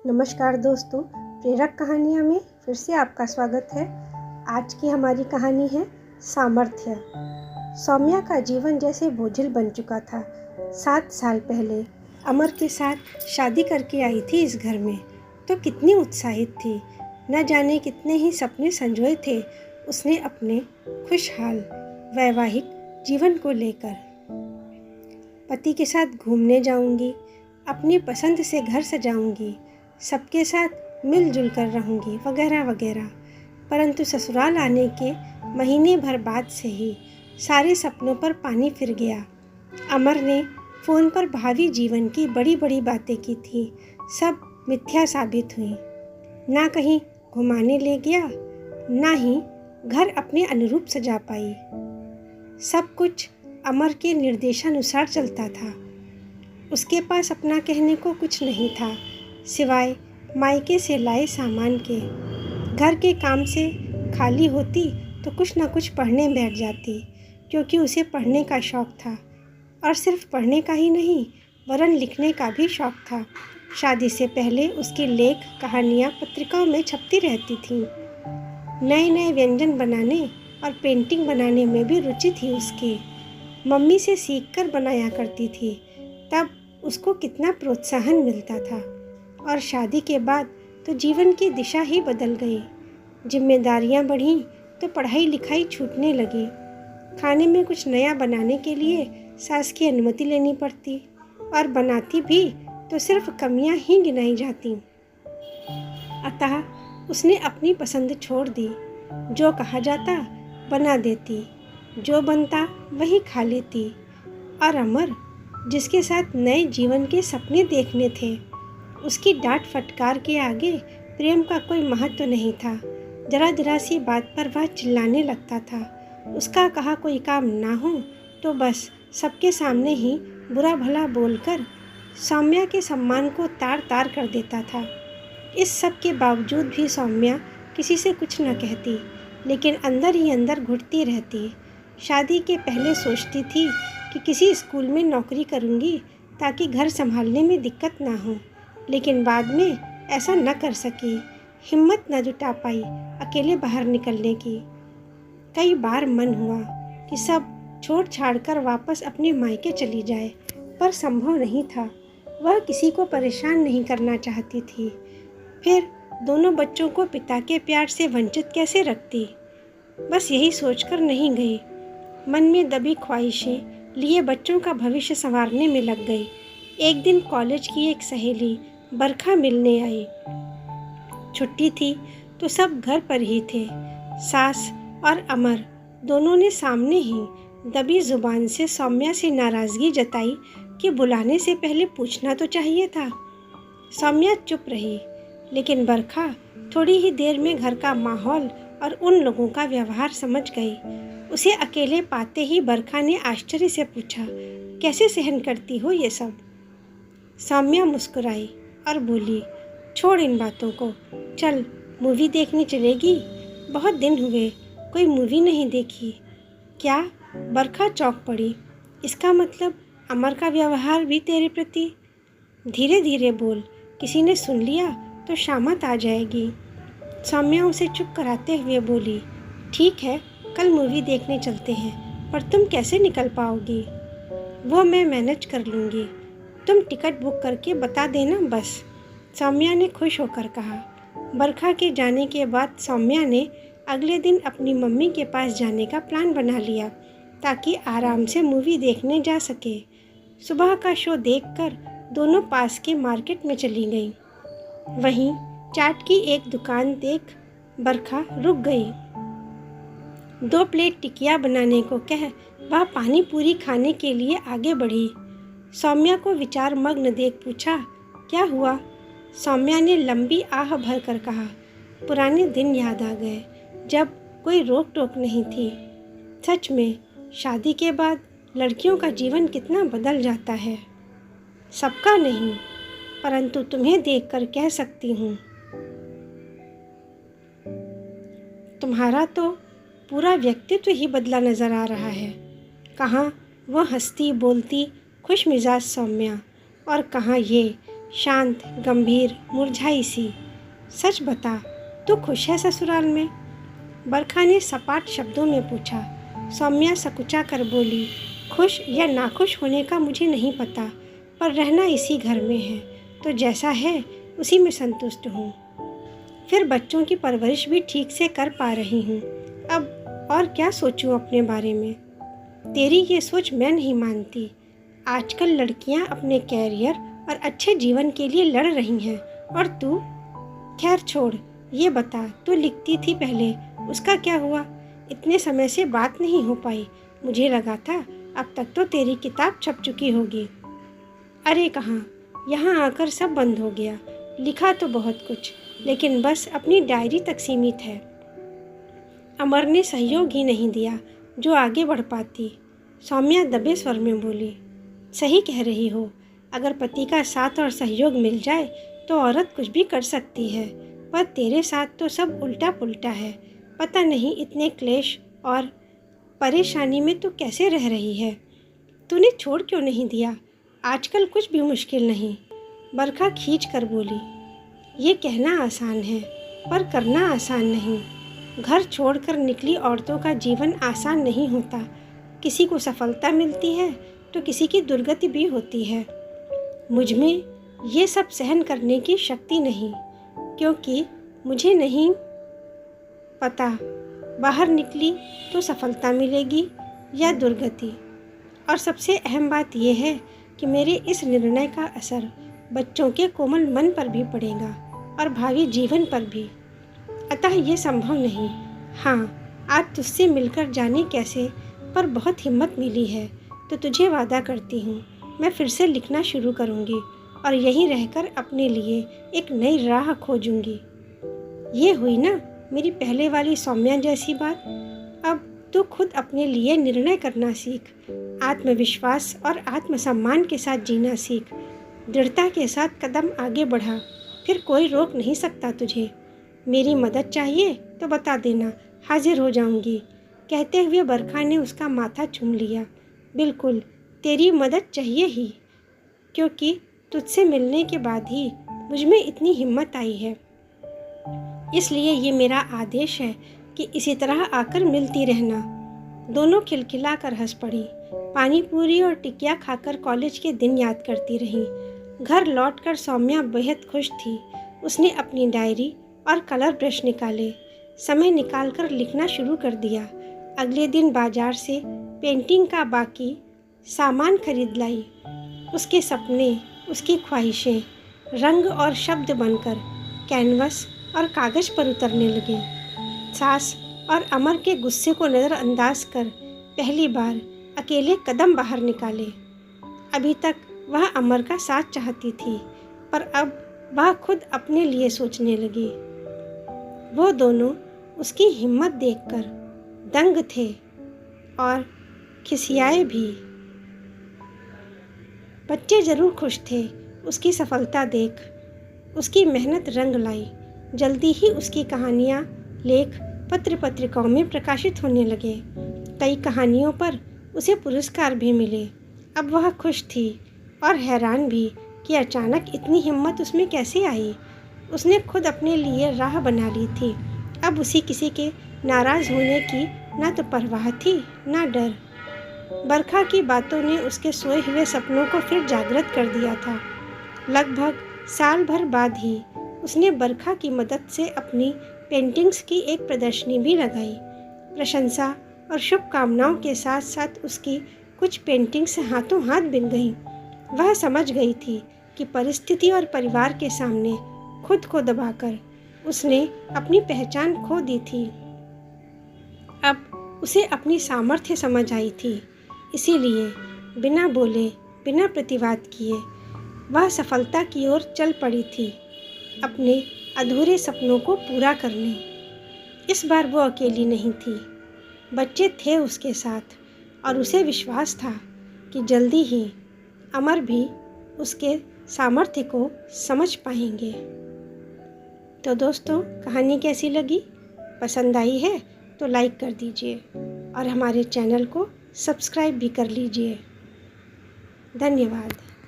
नमस्कार दोस्तों, प्रेरक कहानियाँ में फिर से आपका स्वागत है। आज की हमारी कहानी है सामर्थ्य। सौम्या का जीवन जैसे बोझिल बन चुका था। 7 साल पहले अमर के साथ शादी करके आई थी इस घर में, तो कितनी उत्साहित थी। न जाने कितने ही सपने संजोए थे उसने अपने खुशहाल वैवाहिक जीवन को लेकर। पति के साथ घूमने जाऊंगी, अपनी पसंद से घर सजाऊंगी, सबके साथ मिलजुल कर रहूंगी वगैरह वगैरह। परंतु ससुराल आने के महीने भर बाद से ही सारे सपनों पर पानी फिर गया। अमर ने फ़ोन पर भावी जीवन की बड़ी बड़ी बातें की थी, सब मिथ्या साबित हुई। ना कहीं घुमाने ले गया, ना ही घर अपने अनुरूप सजा पाई। सब कुछ अमर के निर्देशानुसार चलता था। उसके पास अपना कहने को कुछ नहीं था, सिवाय मायके से लाए सामान के। घर के काम से खाली होती तो कुछ न कुछ पढ़ने बैठ जाती, क्योंकि उसे पढ़ने का शौक़ था। और सिर्फ पढ़ने का ही नहीं, वरन लिखने का भी शौक़ था। शादी से पहले उसकी लेख कहानियाँ पत्रिकाओं में छपती रहती थीं। नए नए व्यंजन बनाने और पेंटिंग बनाने में भी रुचि थी उसकी। मम्मी से सीखकर बनाया करती थी, तब उसको कितना प्रोत्साहन मिलता था। और शादी के बाद तो जीवन की दिशा ही बदल गई। जिम्मेदारियां बढ़ीं तो पढ़ाई लिखाई छूटने लगी। खाने में कुछ नया बनाने के लिए सास की अनुमति लेनी पड़ती, और बनाती भी तो सिर्फ कमियां ही गिनाई जाती। अतः उसने अपनी पसंद छोड़ दी। जो कहा जाता बना देती, जो बनता वही खा लेती। और अमर, जिसके साथ नए जीवन के सपने देखने थे, उसकी डांट फटकार के आगे प्रेम का कोई महत्व नहीं था। जरा जरा सी बात पर वह चिल्लाने लगता था। उसका कहा कोई काम ना हो तो बस सबके सामने ही बुरा भला बोलकर सौम्या के सम्मान को तार तार कर देता था। इस सब के बावजूद भी सौम्या किसी से कुछ न कहती, लेकिन अंदर ही अंदर घुटती रहती। शादी के पहले सोचती थी कि किसी स्कूल में नौकरी करूंगी ताकि घर संभालने में दिक्कत ना हो, लेकिन बाद में ऐसा न कर सकी। हिम्मत न जुटा पाई अकेले बाहर निकलने की। कई बार मन हुआ कि सब छोड़ छाड़ कर वापस अपने मायके चली जाए, पर संभव नहीं था। वह किसी को परेशान नहीं करना चाहती थी। फिर दोनों बच्चों को पिता के प्यार से वंचित कैसे रखती। बस यही सोचकर नहीं गई। मन में दबी ख्वाहिशें लिए बच्चों का भविष्य संवारने में लग गई। एक दिन कॉलेज की एक सहेली बरखा मिलने आई। छुट्टी थी तो सब घर पर ही थे। सास और अमर दोनों ने सामने ही दबी जुबान से सौम्या से नाराज़गी जताई कि बुलाने से पहले पूछना तो चाहिए था। सौम्या चुप रही, लेकिन बरखा थोड़ी ही देर में घर का माहौल और उन लोगों का व्यवहार समझ गई। उसे अकेले पाते ही बरखा ने आश्चर्य से पूछा, कैसे सहन करती हो ये सब? सौम्या मुस्कुराई और बोली, छोड़ इन बातों को, चल मूवी देखने चलेगी। बहुत दिन हुए कोई मूवी नहीं देखी। क्या? बरखा चौंक पड़ी। इसका मतलब अमर का व्यवहार भी तेरे प्रति? धीरे धीरे बोल, किसी ने सुन लिया तो शामत आ जाएगी। सौम्या उसे चुप कराते हुए बोली, ठीक है, कल मूवी देखने चलते हैं, पर तुम कैसे निकल पाओगी? वो मैं मैनेज कर लूँगी, तुम टिकट बुक करके बता देना बस, सौम्या ने खुश होकर कहा। बरखा के जाने के बाद सौम्या ने अगले दिन अपनी मम्मी के पास जाने का प्लान बना लिया, ताकि आराम से मूवी देखने जा सके। सुबह का शो देखकर दोनों पास के मार्केट में चली गईं। वहीं चाट की एक दुकान देख बरखा रुक गई। 2 प्लेट टिकिया बनाने को कह वह पानी पूरी खाने के लिए आगे बढ़ी। सौम्या को विचार मग्न देख पूछा, क्या हुआ? सौम्या ने लंबी आह भरकर कहा, पुराने दिन याद आ गए, जब कोई रोक टोक नहीं थी। सच में शादी के बाद लड़कियों का जीवन कितना बदल जाता है। सबका नहीं, परंतु तुम्हें देखकर कह सकती हूँ, तुम्हारा तो पूरा व्यक्तित्व ही बदला नजर आ रहा है। कहाँ वह हंसती बोलती खुश मिजाज सौम्या, और कहाँ ये शांत, गंभीर, मुरझाई सी। सच बता, तू खुश है ससुराल में? बरखा ने सपाट शब्दों में पूछा। सौम्या सकुचा कर बोली, खुश या नाखुश होने का मुझे नहीं पता, पर रहना इसी घर में है तो जैसा है उसी में संतुष्ट हूँ। फिर बच्चों की परवरिश भी ठीक से कर पा रही हूँ। अब और क्या सोचूं अपने बारे में? तेरी ये सोच मैं नहीं मानती। आजकल लड़कियाँ अपने कैरियर और अच्छे जीवन के लिए लड़ रही हैं, और तू? खैर छोड़, ये बता, तू लिखती थी पहले, उसका क्या हुआ? इतने समय से बात नहीं हो पाई। मुझे लगा था अब तक तो तेरी किताब छप चुकी होगी। अरे कहाँ, यहाँ आकर सब बंद हो गया। लिखा तो बहुत कुछ, लेकिन बस अपनी डायरी तक सीमित है। अमर ने सहयोग ही नहीं दिया जो आगे बढ़ पाती। सौम्या दबे स्वर में बोली, सही कह रही हो। अगर पति का साथ और सहयोग मिल जाए तो औरत कुछ भी कर सकती है, पर तेरे साथ तो सब उल्टा पुल्टा है। पता नहीं इतने क्लेश और परेशानी में तू कैसे रह रही है। तूने छोड़ क्यों नहीं दिया? आजकल कुछ भी मुश्किल नहीं। बरखा खींच कर बोली, ये कहना आसान है पर करना आसान नहीं। घर छोड़कर निकली औरतों का जीवन आसान नहीं होता। किसी को सफलता मिलती है तो किसी की दुर्गति भी होती है। मुझ में ये सब सहन करने की शक्ति नहीं, क्योंकि मुझे नहीं पता बाहर निकली तो सफलता मिलेगी या दुर्गति। और सबसे अहम बात यह है कि मेरे इस निर्णय का असर बच्चों के कोमल मन पर भी पड़ेगा और भावी जीवन पर भी। अतः ये संभव नहीं। हाँ, आज तुझसे मिलकर जाने कैसे पर बहुत हिम्मत मिली है, तो तुझे वादा करती हूँ मैं फिर से लिखना शुरू करूँगी और यहीं रहकर अपने लिए एक नई राह खोजूँगी। ये हुई ना मेरी पहले वाली सौम्या जैसी बात। अब तू खुद अपने लिए निर्णय करना सीख। आत्मविश्वास और आत्मसम्मान के साथ जीना सीख। दृढ़ता के साथ कदम आगे बढ़ा, फिर कोई रोक नहीं सकता तुझे। मेरी मदद चाहिए तो बता देना, हाजिर हो जाऊंगी। कहते हुए बरखा ने उसका माथा चूम लिया। बिल्कुल, तेरी मदद चाहिए ही, क्योंकि तुझसे मिलने के बाद ही मुझ में इतनी हिम्मत आई है। इसलिए ये मेरा आदेश है कि इसी तरह आकर मिलती रहना। दोनों खिलखिला कर हंस पड़ी। पानी पूरी और टिकिया खाकर कॉलेज के दिन याद करती रही। घर लौटकर सौम्या बेहद खुश थी। उसने अपनी डायरी और कलर ब्रश निकाले, समय निकालकर लिखना शुरू कर दिया। अगले दिन बाजार से पेंटिंग का बाकी सामान खरीद लाई। उसके सपने, उसकी ख्वाहिशें रंग और शब्द बनकर कैनवस और कागज़ पर उतरने लगे। सास और अमर के गुस्से को नज़रअंदाज कर पहली बार अकेले कदम बाहर निकाले। अभी तक वह अमर का साथ चाहती थी, पर अब वह खुद अपने लिए सोचने लगी। वो दोनों उसकी हिम्मत देखकर दंग थे और खिसियाए भी। बच्चे जरूर खुश थे उसकी सफलता देख। उसकी मेहनत रंग लाई। जल्दी ही उसकी कहानियाँ, लेख पत्र पत्रिकाओं में प्रकाशित होने लगे। कई कहानियों पर उसे पुरस्कार भी मिले। अब वह खुश थी और हैरान भी कि अचानक इतनी हिम्मत उसमें कैसे आई। उसने खुद अपने लिए राह बना ली थी। अब उसी किसी के नाराज़ होने की ना तो परवाह थी ना डर। बरखा की बातों ने उसके सोए हुए सपनों को फिर जागृत कर दिया था। लगभग साल भर बाद ही उसने बरखा की मदद से अपनी पेंटिंग्स की एक प्रदर्शनी भी लगाई। प्रशंसा और शुभकामनाओं के साथ साथ उसकी कुछ पेंटिंग्स हाथों हाथ बिक गईं। वह समझ गई थी कि परिस्थिति और परिवार के सामने खुद को दबाकर उसने अपनी पहचान खो दी थी। अब उसे अपनी सामर्थ्य समझ आई थी। इसीलिए बिना बोले, बिना प्रतिवाद किए वह सफलता की ओर चल पड़ी थी, अपने अधूरे सपनों को पूरा करने। इस बार वो अकेली नहीं थी। बच्चे थे उसके साथ और उसे विश्वास था कि जल्दी ही अमर भी उसके सामर्थ्य को समझ पाएंगे। तो दोस्तों, कहानी कैसी लगी? पसंद आई है तो लाइक कर दीजिए और हमारे चैनल को सब्सक्राइब भी कर लीजिए। धन्यवाद।